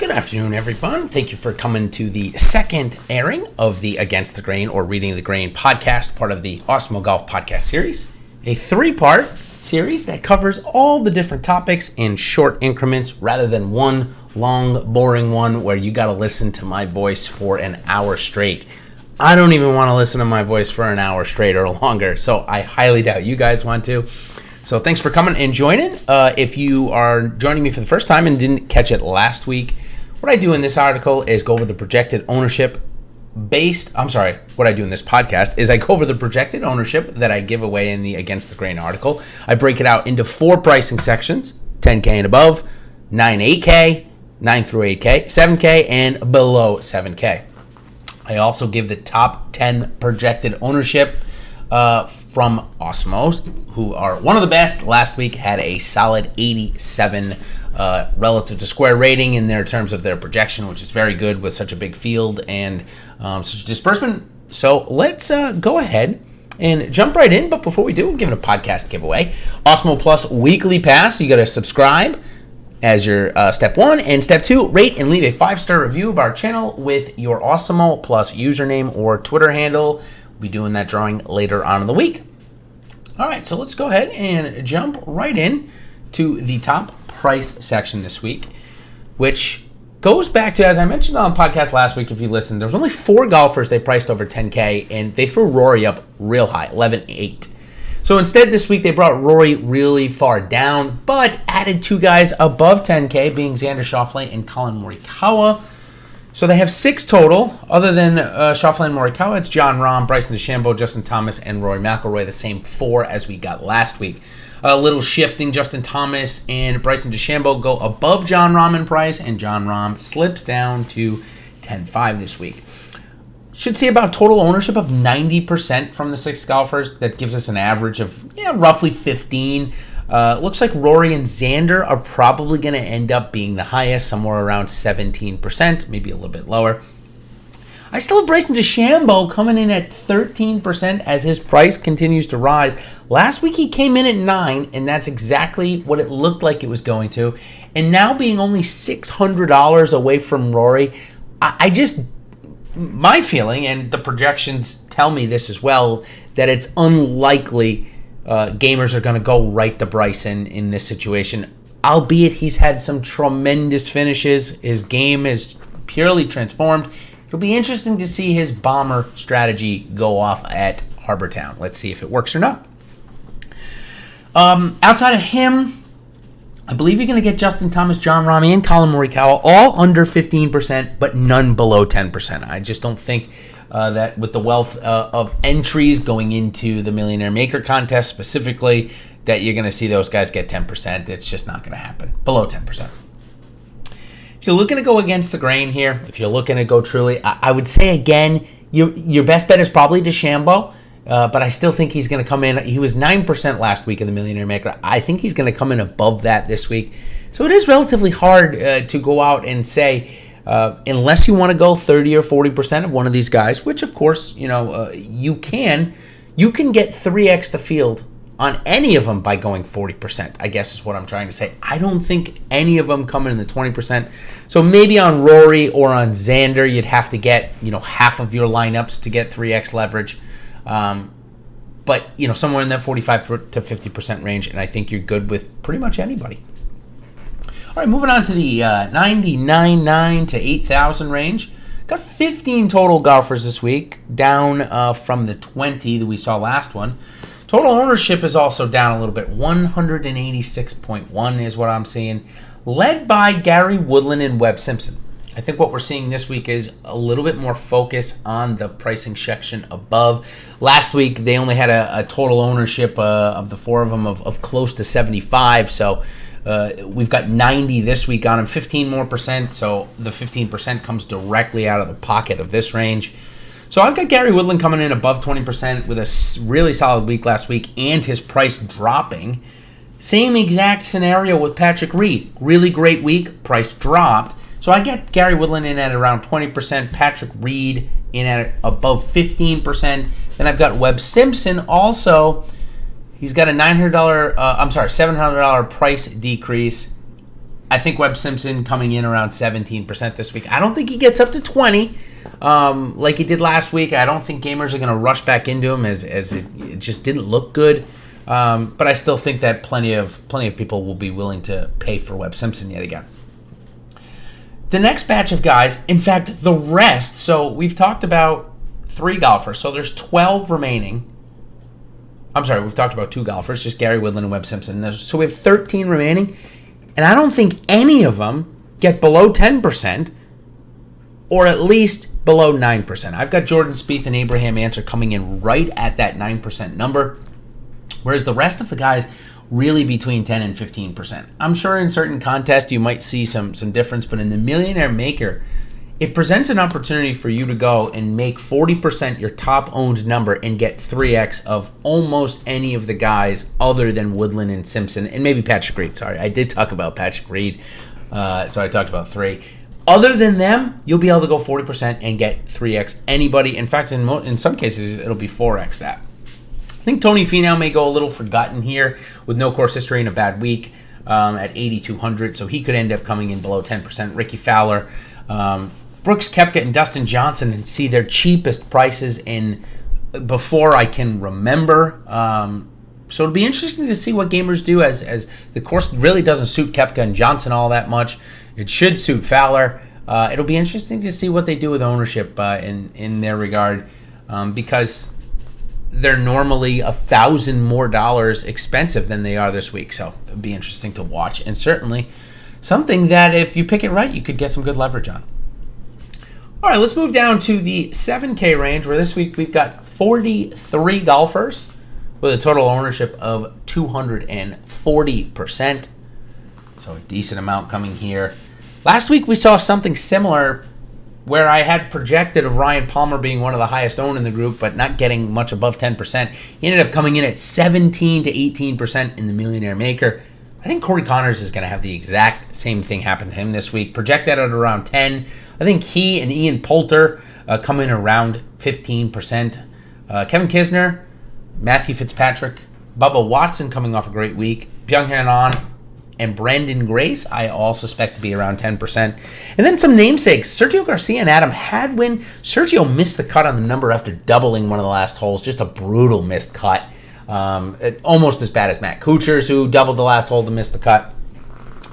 Good afternoon, everyone. Thank you for coming to the second airing of the Against the Grain or Reading the Grain podcast, part of the Awesemo Golf podcast series, a three-part series that covers all the different topics in short increments rather than one long, boring one where you got to listen to my voice for an hour straight. I don't even want to listen to my voice for an hour straight or longer, so I highly doubt you guys want to. So thanks for coming and joining. If you are joining me for the first time and didn't catch it last week, what I do in this article is go over the projected ownership what I do in this podcast is I go over the projected ownership that I give away in the Against the Grain article. I break it out into four pricing sections, 10K and above, 9 8K, 9 through 8K, 7K, and below 7K. I also give the top 10 projected ownership from Awesemo, who are one of the best. Last week had a solid 87 relative to square rating in their terms of their projection, which is very good with such a big field and such a disbursement. So let's go ahead and jump right in. But before we do, we're giving a podcast giveaway. Awesemo Plus Weekly Pass. You got to subscribe as your step one. And step two, rate and leave a 5-star review of our channel with your Awesemo Plus username or Twitter handle. We'll be doing that drawing later on in the week. All right, so let's go ahead and jump right in to the top price section this week, which goes back to, as I mentioned on the podcast last week, if you listened, there was only 4 golfers they priced over 10K, and they threw Rory up real high, 11-8. So instead this week they brought Rory really far down, but added 2 guys above 10K, being Xander Schauffele and Collin Morikawa. So they have 6 total. Other than Schauffele and Morikawa, it's Jon Rahm, Bryson DeChambeau, Justin Thomas, and Rory McIlroy, the same 4 as we got last week. A little shifting, Justin Thomas and Bryson DeChambeau go above Jon Rahm in price, and Jon Rahm slips down to 10.5 this week. Should see about total ownership of 90% from the 6 golfers. That gives us an average of roughly 15. Looks like Rory and Xander are probably going to end up being the highest, somewhere around 17%, maybe a little bit lower. I still have Bryson DeChambeau coming in at 13% as his price continues to rise. Last week he came in at 9, and that's exactly what it looked like it was going to. And now being only $600 away from Rory, my feeling, and the projections tell me this as well, that it's unlikely gamers are going to go right to Bryson in this situation. Albeit he's had some tremendous finishes. His game is purely transformed. It'll be interesting to see his bomber strategy go off at Harbor Town. Let's see if it works or not. Outside of him, I believe you're going to get Justin Thomas, Jon Rahm, and Collin Morikawa, all under 15%, but none below 10%. I just don't think that with the wealth of entries going into the Millionaire Maker contest specifically, that you're going to see those guys get 10%. It's just not going to happen. Below 10%. If you're looking to go against the grain here, if you're looking to go truly, I would say again, your best bet is probably DeChambeau, but I still think he's going to come in. He was 9% last week in the Millionaire Maker. I think he's going to come in above that this week. So it is relatively hard to go out and say, unless you want to go 30 or 40% of one of these guys, which of course, you can get 3x the field on any of them by going 40%, I guess is what I'm trying to say. I don't think any of them come in the 20%. So maybe on Rory or on Xander, you'd have to get, half of your lineups to get 3x leverage. But, somewhere in that 45 to 50% range, and I think you're good with pretty much anybody. All right, moving on to the 99.9 to 8,000 range. Got 15 total golfers this week, down from the 20 that we saw last one. Total ownership is also down a little bit. 186.1 is what I'm seeing. Led by Gary Woodland and Webb Simpson. I think what we're seeing this week is a little bit more focus on the pricing section above. Last week, they only had a total ownership of the 4 of them of close to 75. So we've got 90 this week on them, 15 more percent. So the 15% comes directly out of the pocket of this range. So I've got Gary Woodland coming in above 20% with a really solid week last week and his price dropping. Same exact scenario with Patrick Reed. Really great week, price dropped. So I get Gary Woodland in at around 20%, Patrick Reed in at above 15%. Then I've got Webb Simpson also. He's got a $700 price decrease. I think Webb Simpson coming in around 17% this week. I don't think he gets up to 20 like he did last week. I don't think gamers are going to rush back into him as it just didn't look good. But I still think that plenty of people will be willing to pay for Webb Simpson yet again. The next batch of guys, in fact, the rest. So we've talked about 3 golfers. So there's 12 remaining. I'm sorry, we've talked about 2 golfers, just Gary Woodland and Webb Simpson. So we have 13 remaining. And I don't think any of them get below 10% or at least below 9%. I've got Jordan Spieth and Abraham Answer coming in right at that 9% number, whereas the rest of the guys really between 10 and 15%. I'm sure in certain contests you might see some difference, but in the Millionaire Maker, it presents an opportunity for you to go and make 40% your top owned number and get 3x of almost any of the guys other than Woodland and Simpson and maybe Patrick Reed. Sorry, I did talk about Patrick Reed, so I talked about 3. Other than them, you'll be able to go 40% and get 3x anybody. In fact, in some cases, it'll be 4x that. I think Tony Finau may go a little forgotten here with no course history and a bad week at 8,200, so he could end up coming in below 10%. Ricky Fowler, Brooks Koepka and Dustin Johnson, and see their cheapest prices in before I can remember. So it'll be interesting to see what gamers do as the course really doesn't suit Koepka and Johnson all that much. It should suit Fowler. It'll be interesting to see what they do with ownership in their regard because they're normally $1,000 more expensive than they are this week. So it'll be interesting to watch, and certainly something that if you pick it right, you could get some good leverage on. All right, let's move down to the 7K range, where this week we've got 43 golfers with a total ownership of 240%. So a decent amount coming here. Last week we saw something similar where I had projected of Ryan Palmer being one of the highest owned in the group, but not getting much above 10%. He ended up coming in at 17 to 18% in the Millionaire Maker. I think Corey Connors is going to have the exact same thing happen to him this week. Projected at around 10. I think he and Ian Poulter come in around 15%. Kevin Kisner, Matthew Fitzpatrick, Bubba Watson coming off a great week. Byung-Hyun Ahn and Brandon Grace, I all suspect to be around 10%. And then some namesakes, Sergio Garcia and Adam Hadwin. Sergio missed the cut on the number after doubling one of the last holes. Just a brutal missed cut. Almost as bad as Matt Kuchar's, who doubled the last hole to miss the cut.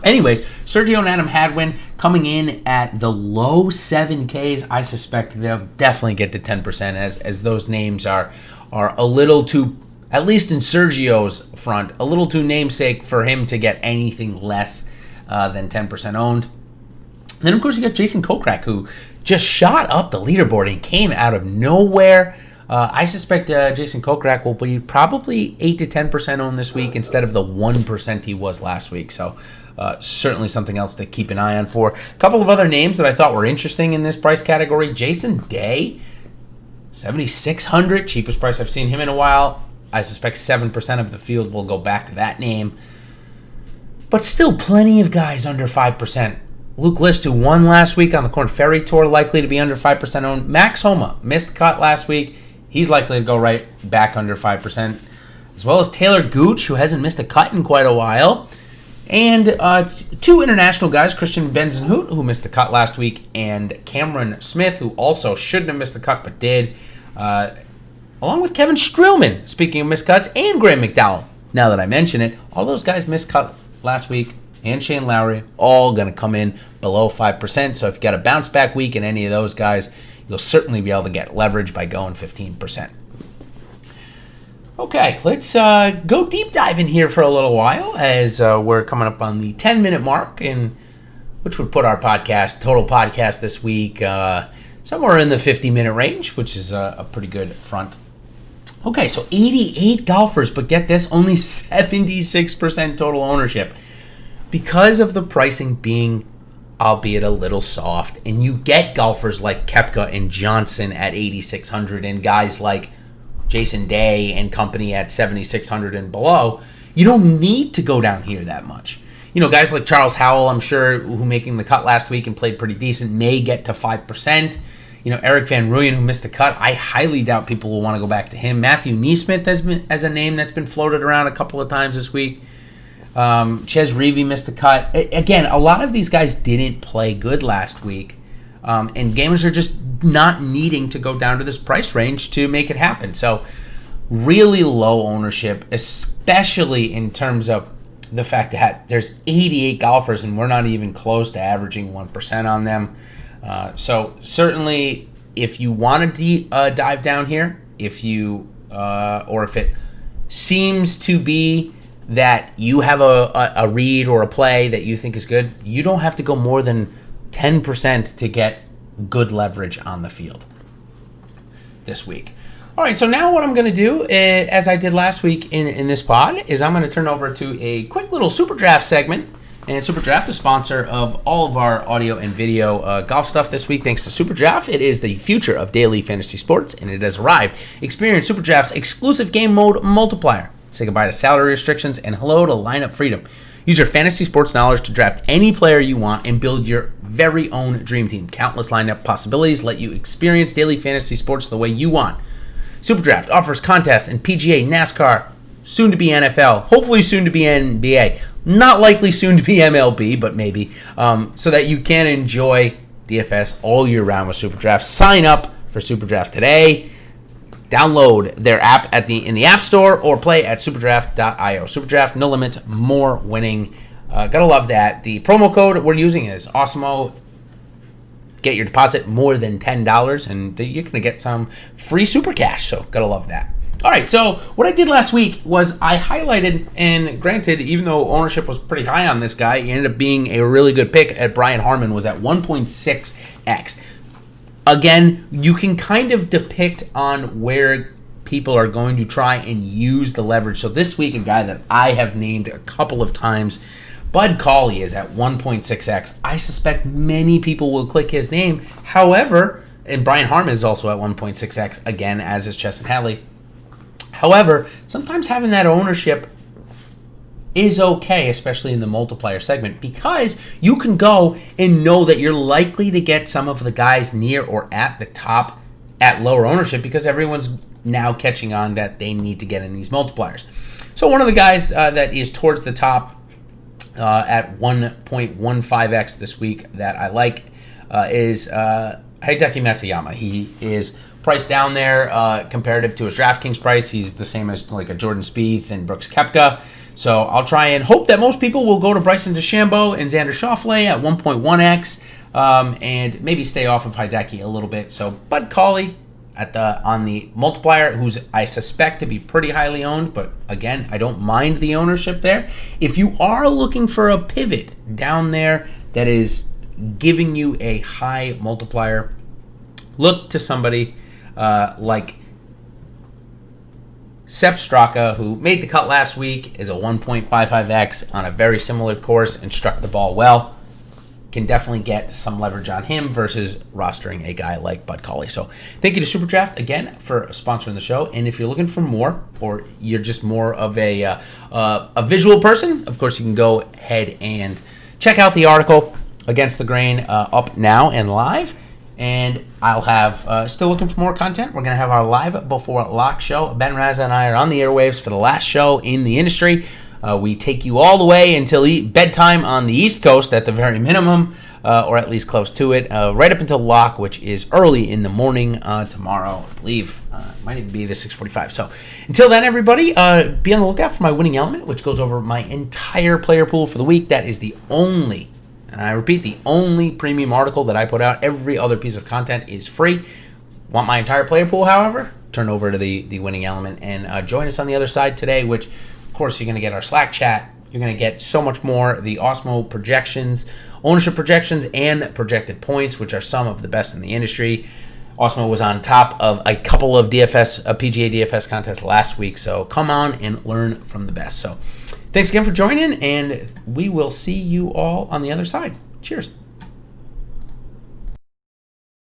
Anyways, Sergio and Adam Hadwin coming in at the low 7Ks. I suspect they'll definitely get to 10% as those names are a little too, at least in Sergio's front, a little too namesake for him to get anything less than 10% owned. And then, of course, you got Jason Kokrak, who just shot up the leaderboard and came out of nowhere. I suspect Jason Kokrak will be probably 8 to 10% owned this week instead of the 1% he was last week. So certainly something else to keep an eye on for. A couple of other names that I thought were interesting in this price category. Jason Day, 7,600, cheapest price I've seen him in a while. I suspect 7% of the field will go back to that name. But still plenty of guys under 5%. Luke List, who won last week on the Korn Ferry Tour, likely to be under 5% owned. Max Homa missed cut last week. He's likely to go right back under 5%. As well as Taylor Gooch, who hasn't missed a cut in quite a while. And 2 international guys, Christian Benzenhout, who missed the cut last week, and Cameron Smith, who also shouldn't have missed the cut but did. Along with Kevin Streelman, speaking of missed cuts, and Graham McDowell. Now that I mention it, all those guys missed cut last week, and Shane Lowry, all going to come in below 5%. So if you got a bounce back week in any of those guys, you'll certainly be able to get leverage by going 15%. Okay, let's go deep dive in here for a little while as we're coming up on the 10-minute mark, which would put our total podcast this week somewhere in the 50-minute range, which is a pretty good front. Okay, so 88 golfers, but get this, only 76% total ownership because of the pricing being, albeit a little soft, and you get golfers like Koepka and Johnson at 8,600 and guys like Jason Day and company at 7,600 and below. You don't need to go down here that much. You know, guys like Charles Howell, I'm sure, who making the cut last week and played pretty decent, may get to 5%. You know, Eric Van Rooyen, who missed the cut, I highly doubt people will want to go back to him. Matthew Neesmith as a name that's been floated around a couple of times this week. Ches Reavie missed the cut. Again, a lot of these guys didn't play good last week. And gamers are just not needing to go down to this price range to make it happen. So really low ownership, especially in terms of the fact that there's 88 golfers and we're not even close to averaging 1% on them. So certainly if you want to dive down here, if you or if it seems to be that you have a read or a play that you think is good, you don't have to go more than 10% to get good leverage on the field this week. All right, so now what I'm going to do, as I did last week in this pod, is I'm going to turn over to a quick little SuperDraft segment. And SuperDraft, the sponsor of all of our audio and video golf stuff this week, thanks to SuperDraft. It is the future of daily fantasy sports, and it has arrived. Experience SuperDraft's exclusive game mode multiplier. Say goodbye to salary restrictions and hello to lineup freedom. Use your fantasy sports knowledge to draft any player you want and build your very own dream team. Countless lineup possibilities let you experience daily fantasy sports the way you want. SuperDraft offers contests in PGA, NASCAR, soon to be NFL, hopefully soon to be NBA, not likely soon to be MLB, but maybe, so that you can enjoy DFS all year round with SuperDraft. Sign up for SuperDraft today. Download their app in the App Store or play at superdraft.io. SuperDraft, no limit, more winning. Gotta love that. The promo code we're using is Awesemo. Get your deposit more than $10, and you're going to get some free super cash, so gotta love that. All right, so what I did last week was I highlighted, and granted, even though ownership was pretty high on this guy, he ended up being a really good pick at Brian Harman, was at 1.6x. Again, you can kind of depict on where people are going to try and use the leverage. So this week, a guy that I have named a couple of times, Bud Cauley, is at 1.6x. I suspect many people will click his name. However, and Brian Harman is also at 1.6x, again, as is Chesson Hadley. However, sometimes having that ownership is okay, especially in the multiplier segment, because you can go and know that you're likely to get some of the guys near or at the top at lower ownership because everyone's now catching on that they need to get in these multipliers. So one of the guys that is towards the top at 1.15x this week that I like is Hideki Matsuyama. He is priced down there comparative to his DraftKings price. He's the same as like a Jordan Spieth and Brooks Koepka. So I'll try and hope that most people will go to Bryson DeChambeau and Xander Schauffele at 1.1x and maybe stay off of Hideki a little bit. So Bud Cauley on the multiplier, who's I suspect to be pretty highly owned, but again, I don't mind the ownership there. If you are looking for a pivot down there that is giving you a high multiplier, look to somebody like Sepp Straka, who made the cut last week, is a 1.55x on a very similar course and struck the ball well. Can definitely get some leverage on him versus rostering a guy like Bud Cauley. So thank you to SuperDraft again for sponsoring the show. And if you're looking for more, or you're just more of a visual person, of course you can go ahead and check out the article Against the Grain up now and live. And I'll have, still looking for more content. We're going to have our live before lock show. Ben Raza and I are on the airwaves for the last show in the industry. We take you all the way until bedtime on the East Coast at the very minimum, or at least close to it, right up until lock, which is early in the morning tomorrow, I believe. Might even be the 6:45. So until then, everybody, be on the lookout for my winning element, which goes over my entire player pool for the week. That is the only, and I repeat, the only premium article that I put out. Every other piece of content is free. Want my entire player pool, however? Turn over to the winning element and join us on the other side today, which, of course, you're going to get our Slack chat. You're going to get so much more. The Awesemo projections, ownership projections, and projected points, which are some of the best in the industry. Awesemo was on top of a couple of PGA DFS contests last week, so come on and learn from the best. So thanks again for joining, and we will see you all on the other side. Cheers.